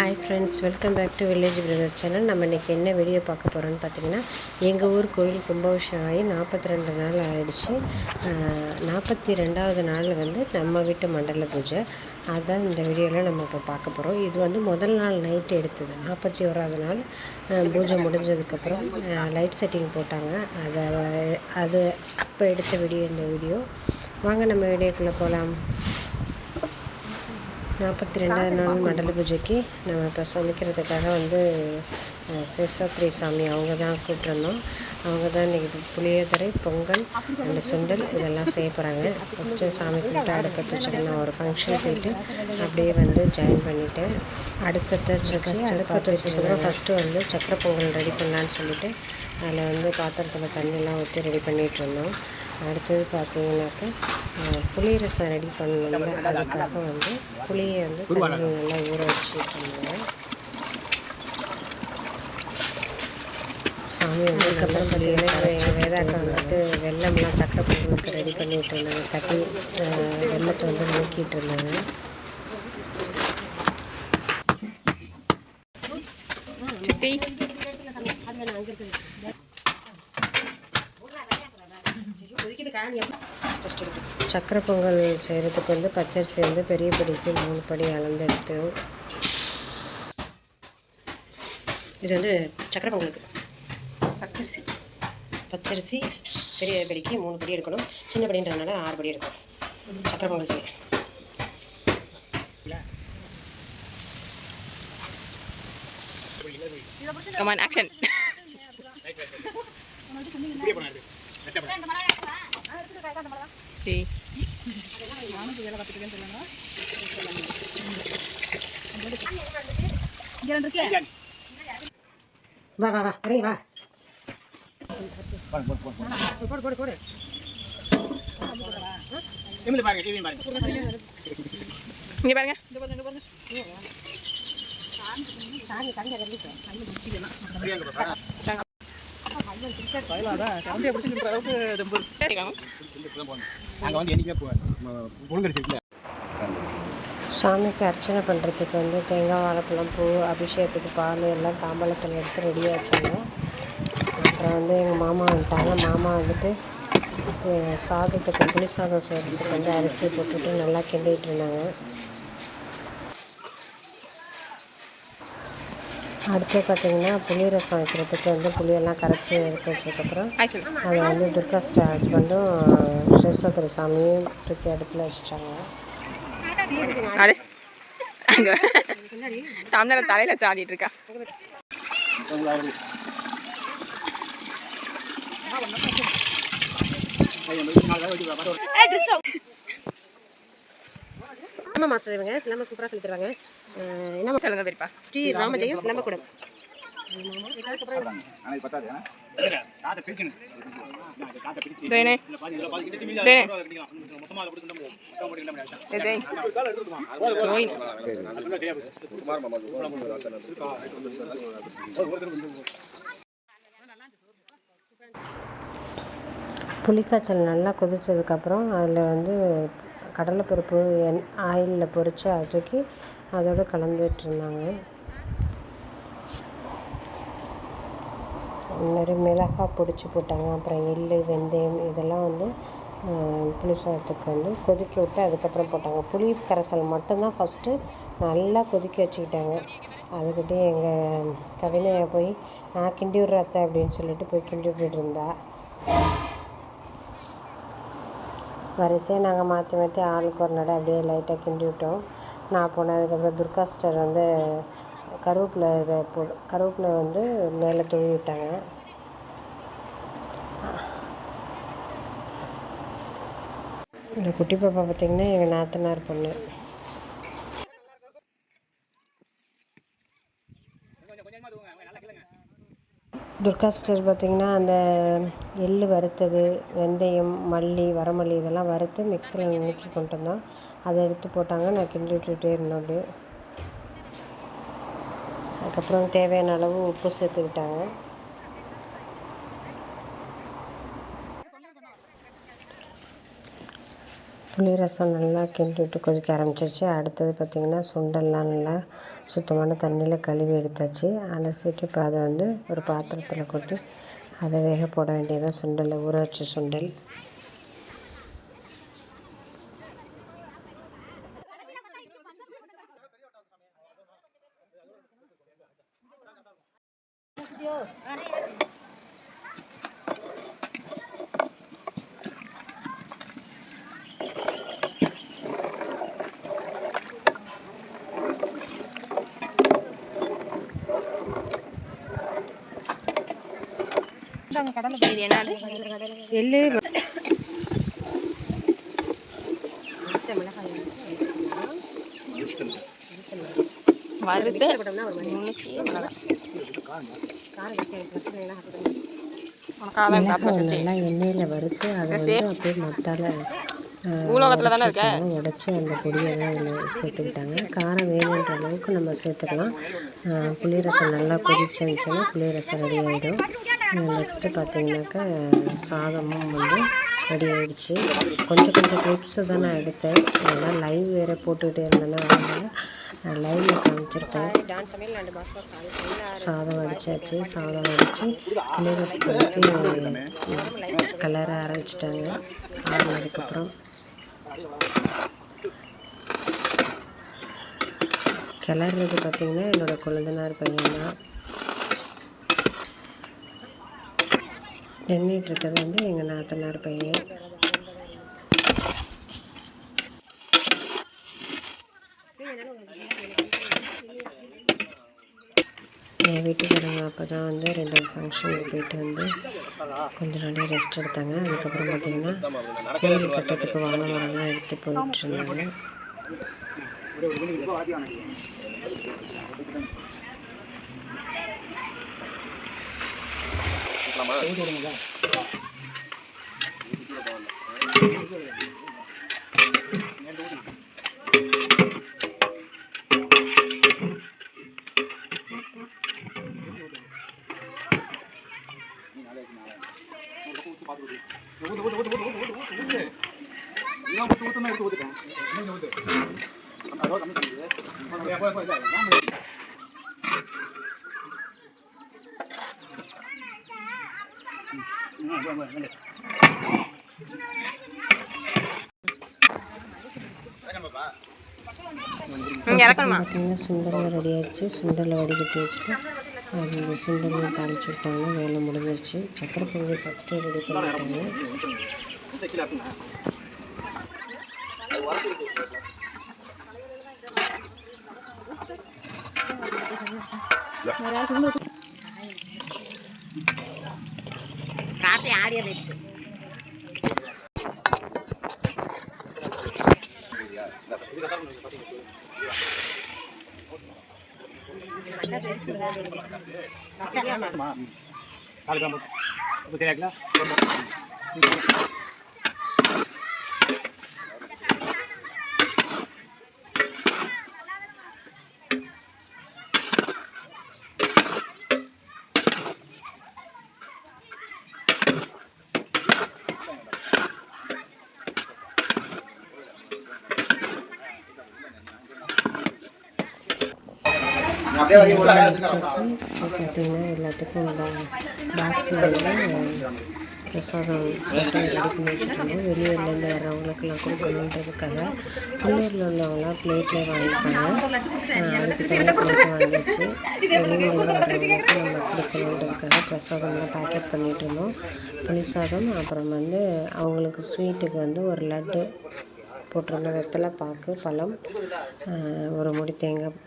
Hi friends, welcome back to village brother channel. நம்ம இன்றைக்கி என்ன வீடியோ பார்க்க போகிறோன்னு பார்த்தீங்கன்னா, எங்கள் ஊர் கோயில் கும்பாபிஷேகம் ஆகி 42 நாள் ஆகிடுச்சு. 42வது நாள் வந்து நம்ம வீட்டு மண்டல பூஜை. அதுதான் இந்த வீடியோவில் நம்ம இப்போ பார்க்க போகிறோம். இது வந்து முதல் நாள் நைட்டு எடுத்தது. 41வது நாள் பூஜை முடிஞ்சதுக்கப்புறம் லைட் செட்டிங் போட்டாங்க. அது அப்போ எடுத்த வீடியோ இந்த வீடியோ. வாங்க நம்ம வீடியோக்குள்ளே போகலாம். 42வது நாள் மண்டல பூஜைக்கு நம்ம இப்போ சமைக்கிறதுக்காக வந்து சேஷாத்ரி சாமி அவங்க தான் கூப்பிட்ருந்தோம். அவங்க தான் இன்றைக்கி புளியோதரை, பொங்கல், அந்த சுண்டல் இதெல்லாம் செய்ய போகிறாங்க. ஃபஸ்ட்டு சாமி கூப்பிட்டு அடுப்பத்தை வச்சுட்டு நான் ஒரு ஃபங்க்ஷன் போயிட்டு அப்படியே வந்து ஜாயின் பண்ணிவிட்டேன். அடுப்பத்தை வச்சுட்டு ஃபஸ்ட்டு வந்து சக்கரை பொங்கல் ரெடி பண்ணலான்னு சொல்லிவிட்டு அதில் வந்து பாத்திரத்தில் தண்ணியெல்லாம் ஊற்றி ரெடி பண்ணிகிட்டு இருந்தோம். அடுத்தது பார்த்தீங்கன்னாக்கா புளி ரசம் ரெடி பண்ணணுங்க. அதுக்காக வந்து புளியை வந்து தண்ணியில் நல்லா ஊற வச்சுட்டு இருந்தோம். சாமி வந்ததுக்கப்புறம் பார்த்தீங்கன்னா எங்கள் வேதாக்கா வந்துட்டு வெள்ளம்லாம் சக்கரை பொங்கலுக்கு ரெடி பண்ணிகிட்டு இருந்தாங்க. தட்டி வெள்ளத்தை வந்து நோக்கிட்டு இருந்தாங்க. சக்கரை பொங்கல் செய்கிறதுக்கு வந்து பச்சரிசி வந்து பெரிய படிக்கு 3 படி அளந்து எடுத்து, இது வந்து சக்கரை பொங்கலுக்கு பச்சரிசி பெரிய படிக்கு 3 படி எடுக்கணும். சின்ன படின்றதுனால 6 படி எடுக்கணும். சக்கரை பொங்கல் செய்ய Come on, action. See. வா வா வா இறங்கி வா. போடு போடு போடு. இங்க பாருங்க. சாமி கண்ணை ரெடிச்சு. சாமிக்கு அர்ச்சனை பண்ணுறதுக்கு வந்து தேங்காய், வாழைப்பழம், பூ, அபிஷேகத்துக்கு பால் எல்லாம் தாம்பாளத்தில் எடுத்து ரெடியாக வச்சாங்க. அப்புறம் வந்து எங்கள் மாமா வந்துட்டாங்க. மாமா வந்துட்டு சாதத்துக்கு புளி சாதம் செய்கிறதுக்கு வந்து அரிசி போட்டுட்டு நல்லா கிண்டிகிட்டு இருந்தாங்க. அடுத்து பார்த்திங்கன்னா புளி ரசம் வைக்கிறதுக்கு வந்து புளியெல்லாம் கரைச்சி எடுத்து வச்சதுக்கப்புறம் அதை வந்து துர்கா ஹஸ்பண்டும் சேஷாத்ரி சாமியும் தூக்கி அடுப்பில் வச்சுட்டாங்க. தலையில சாடிட்டு இருக்கா. ஆமாம் மாஸ்டர், இவங்க சிலம்ப சூப்பராக சொல்லி தருவாங்க. என்ன சொல்லுங்க பெரியப்பா? ஸ்ரீ ராமஜெயம் சிலம்பக்கூடம். புளிக்காய்ச்சல் நல்லா கொதிச்சதுக்கப்புறம் அதில் வந்து கடலைப்பருப்பு ஆயிலில் பொரித்து அதை தூக்கி அதோடு கலந்துட்டு இருந்தாங்க. நிறைய மிளகாய் பொடிச்சு போட்டாங்க. அப்புறம் எள், வெந்தயம் இதெல்லாம் வந்து புளி சாதத்துக்கு வந்து கொதிக்க விட்டு அதுக்கப்புறம் போட்டாங்க. புளி கரைசல் மட்டும்தான் ஃபஸ்ட்டு நல்லா கொதிக்க வச்சுக்கிட்டாங்க. அதுக்கிட்டே எங்கள் கவினையை போய் நான் கிண்டி விட்றத்த அப்படின்னு சொல்லிட்டு போய் கிண்டி விட்டுட்டு இருந்தா. வரிசையாக நாங்கள் மாற்றி ஆளுக்கு ஒரு நடை அப்படியே லைட்டாக கிண்டி விட்டோம். நான் போனதுக்கப்புறம் துர்கா சிஸ்டர் வந்து கருவேப்பிலை வந்து மேலே தூவி விட்டாங்க. இந்த குட்டி பாப்பா பார்த்திங்கன்னா எங்கள் நாத்தனார் பொண்ணு. துர்கா சிஸ்டர் பார்த்திங்கன்னா அந்த எள் வறுத்தது, வெந்தயம், மல்லி, வரமல்லி இதெல்லாம் வறுத்து மிக்சியில் நுணுக்கி கொண்டு வந்தோம். அதை எடுத்து போட்டாங்க. நான் கிண்டி விட்டுகிட்டே இருந்தோம். அப்படியே அதுக்கப்புறம் தேவையான அளவு உப்பு சேர்த்துக்கிட்டாங்க. புளி ரசம் நல்லா கிண்டிவிட்டு கொதிக்க ஆரம்பிச்சிருச்சு. அடுத்தது பார்த்திங்கன்னா சுண்டல்லாம் நல்லா சுத்தமான தண்ணியில் கழுவி எடுத்தாச்சு. அலசிட்டு இப்போ அதை வந்து ஒரு பாத்திரத்தில் கொட்டி அதை வேக போட வேண்டியதான். சுண்டலை ஊற வச்ச சுண்டல். இது என்னது? எள்ளு வறுத்து நல்லா எண்ணெயில் வறுத்து அதை வந்து அப்படியே மத்தால பூலோகத்தில் தானே இருக்க. உடச்சி அந்த பொடியெல்லாம் அதில் சேர்த்துக்கிட்டாங்க. காரம் வேணுன்ற அளவுக்கு நம்ம சேர்த்துக்கலாம். புளி ரசம் நல்லா கொதிச்சுன்னா புளி ரசம் ரெடி ஆகிடும். நெக்ஸ்ட்டு பார்த்திங்கனாக்கா சாதமும் வந்து ரெடி ஆகிடுச்சு. கொஞ்சம் கிளிப்ஸு தான் நான் எடுத்தேன். ஏன்னா லைவ் வேறு போட்டுக்கிட்டே இருந்தேன்னா அதனால் லைவில் காமிச்சிருக்கேன். சாதம் வடித்தாச்சு. சாதம் வடித்து புளி ரசத்தை ஊற்றி கலர ஆரம்பிச்சிட்டாங்க. ஆறுனதுக்கப்புறம் கிளறது பார்த்திங்கன்னா என்னோடய கொழுந்தனார் பையன் தான். நின்றுட்டுருக்கிறது வந்து எங்கள் நாத்தனார் பையன். என் வீட்டுக்காரங்க அப்போ தான் வந்து 2 ஃபங்க்ஷனுக்கு போயிட்டு வந்து கொஞ்ச நாளைக்கு ரெஸ்ட் எடுத்தாங்க. அதுக்கப்புறம் பார்த்திங்கன்னா கோயில் கட்டத்துக்கு வாங்கலாம் எடுத்து போயிட்டுருந்தாங்க. பார்த்தீங்கன்னா சுண்டல் ரெடி ஆகிடுச்சு. சுண்டலை வடிகட்டி வச்சுட்டு அந்த சுண்டலையும் தாளிச்சு விட்டாங்க. வேலை முடிஞ்சிருச்சு. சக்கரை பொங்கல் ஃபஸ்ட்டே ரெடி பண்ணிட்டாங்க. காப்பி ஆடியது பார்த்தீங்கன்னா எல்லாத்துக்கும் பாக்ஸில் வந்து பிரசாதம் ரெடி பண்ணி வச்சுருக்காங்க. வெளியூர்லேருந்து வர்றவங்களுக்கெல்லாம் கொடுக்கணுன்றதுக்காக உள்ளூரில் உள்ளவங்களாம் பிளேட்டில் வாங்கிப்பாங்க. அதுக்கு தனியாக பிளேட் வாங்கிச்சு வெளியூரில் வர்றவங்களுக்கு நம்ம கொடுக்கணுன்றதுக்காக பிரசாதம்லாம் பேக்கெட் பண்ணிகிட்டு இருந்தோம். புளிசாதம், அப்புறம் வந்து அவங்களுக்கு ஸ்வீட்டுக்கு வந்து ஒரு லட்டு போட்டிருந்த வெத்தலை பாக்கு, பழம், ஒரு முடி தேங்காய்,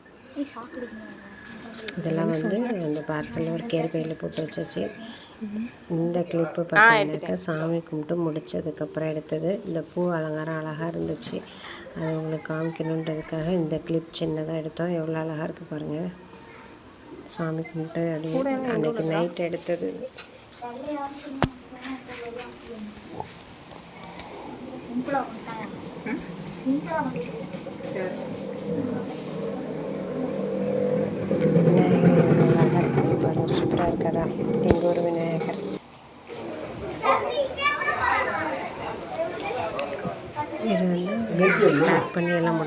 இதெல்லாம் வந்து அந்த பார்சலில் ஒரு கேரி பையில் போட்டு வச்சாச்சு. இந்த கிளிப்பு பார்த்தீங்கன்னாக்கா சாமி கும்பிட்டு முடித்ததுக்கப்புறம் எடுத்தது. இந்த பூ அலங்காரம் அழகாக இருந்துச்சு. அது உங்களுக்கு காமிக்கணுன்றதுக்காக இந்த கிளிப் சின்னதாக எடுத்தோம். எவ்வளோ அழகாக இருக்குது பாருங்கள். சாமி கும்பிட்டு அப்படியே அன்றைக்கி நைட் எடுத்தது. விநாயகர் சூப்பராக இருக்காரா? எங்கள் ஒரு விநாயகர். இது வந்து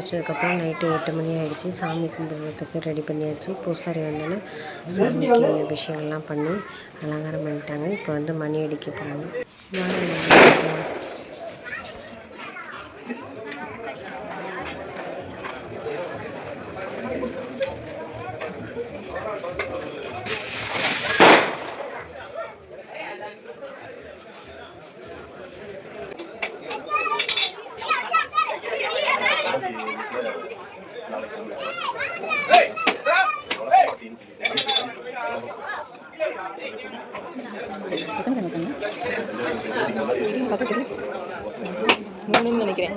முடிச்சதுக்கப்புறம் நைட்டு 8 மணி ஆகிடுச்சி. சாமி கும்பிட்றதுக்கு ரெடி பண்ணியாச்சு. பூசாரி வந்தோன்னே சாமிக்கு அபிஷேகம்லாம் பண்ணி அலங்காரம் பண்ணிட்டாங்க. இப்போ வந்து மணி அடிக்க போகிறாங்க. மூணுன்னு நினைக்கிறேன்.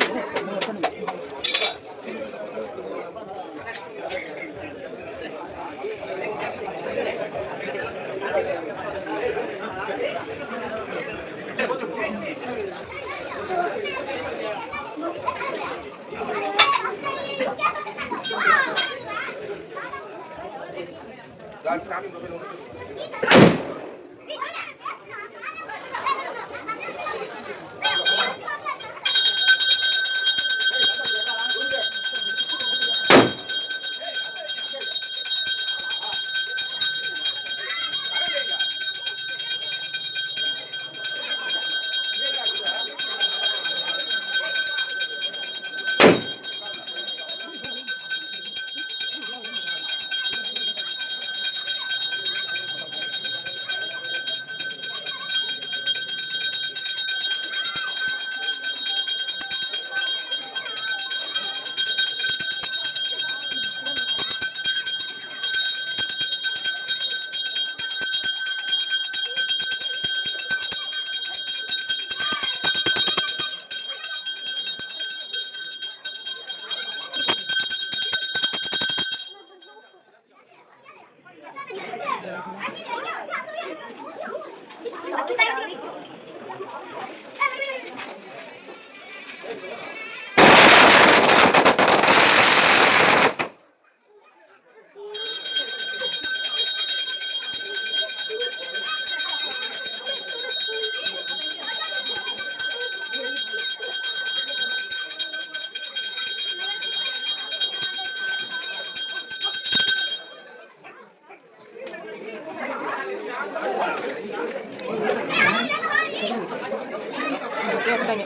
வெளியே வச்சுட்டாங்க.